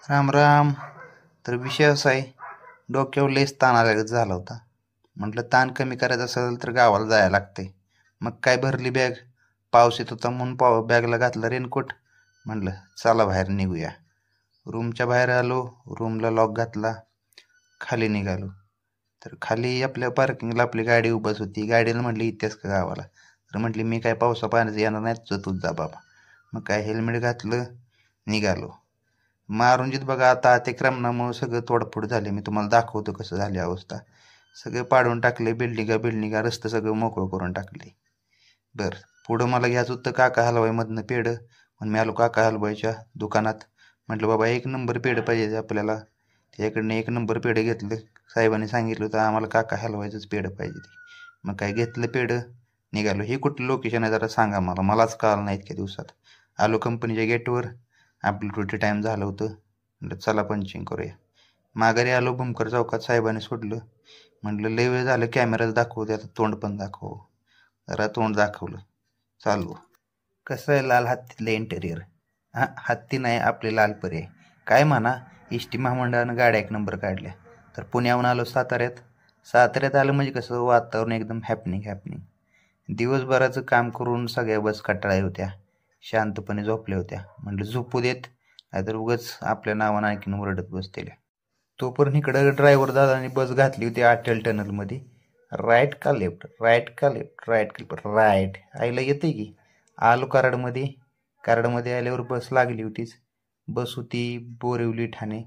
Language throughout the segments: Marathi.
राम राम. तर विषय असा आहे, डोक्यावर लयच ताण आल्यागत झाला होता. म्हटलं ताण कमी करायचा असेल तर गावाला जायला लागते. मग काय भरली बॅग. पाऊस येत होता म्हणून बॅगला घातला रेनकोट. म्हटलं चला बाहेर निघूया. रूमच्या बाहेर आलो, रूमला लॉक घातला, खाली निघालो. तर खाली आपल्या पार्किंगला आपली गाडी उभाच होती. गाडीला म्हटली इथेच का गावाला. तर म्हटली मी काय पावसा पाण्याचं येणार नाही, तुझं तूच जा बाबा. मग काय हेल्मेट घातलं, निघालो. मारुंजीत बघा आता अतिक्रमणामुळे सगळं तोडफोड झाले. मी तुम्हाला दाखवतो कसं झाली अवस्था. सगळे पाडून टाकले, बिल्डिंगा बिल्डिंगा रस्ते सगळं मोकळं करून टाकले. बरं, पुढं मला घ्यायचं होतं काका हलवाई मधनं पेढं. म्हणून मी आलो काका हलवाईच्या दुकानात. म्हटलं बाबा एक नंबर पेढं पाहिजे आपल्याला. त्याच्याकडनं एक नंबर पेढं घेतलं. साहेबांनी सांगितलं होतं आम्हाला काका हलवायचंच पेढं पाहिजे ते. मग काय घेतलं पेढं, निघालो. हे कुठलं लोकेशन आहे जरा सांगा मला, मलाच कळलं नाही इतक्या दिवसात. आलो कंपनीच्या गेटवर. आपलं ड्युटी टाईम झालं होतं. म्हटलं चला पंचिंग करूया. माघारी आलो, भूमकर चौकात साहेबांनी सोडलं. म्हटलं लय वेळ झालं कॅमेराच दाखवू, आता तोंड पण दाखव. जरा तोंड दाखवलं, चालू. कसं आहे लाल हत्तीतलं इंटेरियर. हां, हत्ती नाही आपले लाल परी. काय म्हणा, एस टी महामंडळानं गाड्या एक नंबर काढल्या. तर पुण्याहून आलो साताऱ्यात. साताऱ्यात आलं म्हणजे कसं वातावरण एकदम हॅपनिंग हॅपनिंग. दिवसभराचं काम करून सगळ्या बस कंटाळल्या होत्या, शांतपणे झोपल्या होत्या. म्हटलं झोपू देत, नाहीतर उगाच आपल्या नावानं आणखीन ओरडत बसतेल्या. तोपर्यंत इकडं ड्रायव्हर दादाने बस घातली होती अटल टनलमध्ये. राईट का लेफ्ट, राईट का लेफ्ट, राईट का राईट, आईला येते की. आलो कराडमध्ये. कराडमध्ये आल्यावर बस लागली होतीच. बस होती बोरिवली ठाणे.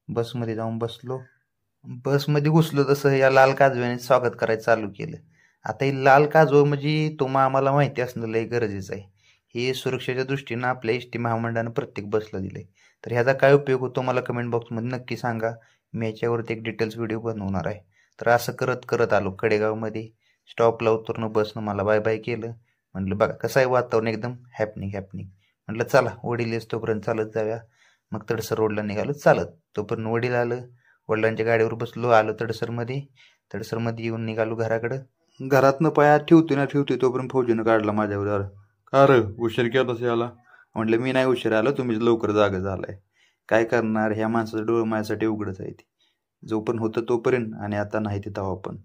बसमध्ये जाऊन बसलो. बसमध्ये घुसलो तसं या लाल काजव्याने स्वागत करायचं चालू केलं. आता ही लाल काजवं म्हणजे तुम्हाला आम्हाला माहिती असणं लय गरजेचं आहे. हे सुरक्षेच्या दृष्टीनं आपल्या एस टी महामंडळानं प्रत्येक बसला दिले. तर ह्याचा काय उपयोग होतो मला कमेंट बॉक्समध्ये नक्की सांगा. मी याच्यावरती एक डिटेल्स व्हिडिओ बनवणार आहे. तर असं करत करत आलो कडेगावमध्ये. स्टॉपला उतरणं बसनं मला बाय बाय केलं. म्हटलं बघा कसं आहे वातावरण एकदम हॅपनिंग हॅपनिंग. म्हटलं चला वडील येस तोपर्यंत चालत जाऊया. मग तडसर रोडला निघालो चालत. तोपर्यंत वडील आलं. वडिलांच्या गाडीवर बसलो, आलो तडसरमध्ये. तडसरमध्ये येऊन निघालो घराकडं. घरातनं पाया ठेवतोय ना ठेवतोय तोपर्यंत फौजीनं काढला माझ्यावर. का रे उशीर केला याला. म्हटलं मी नाही उशीर आलो, तुम्हीच लवकर जागा झालाय. काय करणार, ह्या माणसाचं डोळं माझ्यासाठी उघडच आहे. ते जोपर्यंत होतं तोपर्यंत, आणि आता नाही ते तेव्हा पण.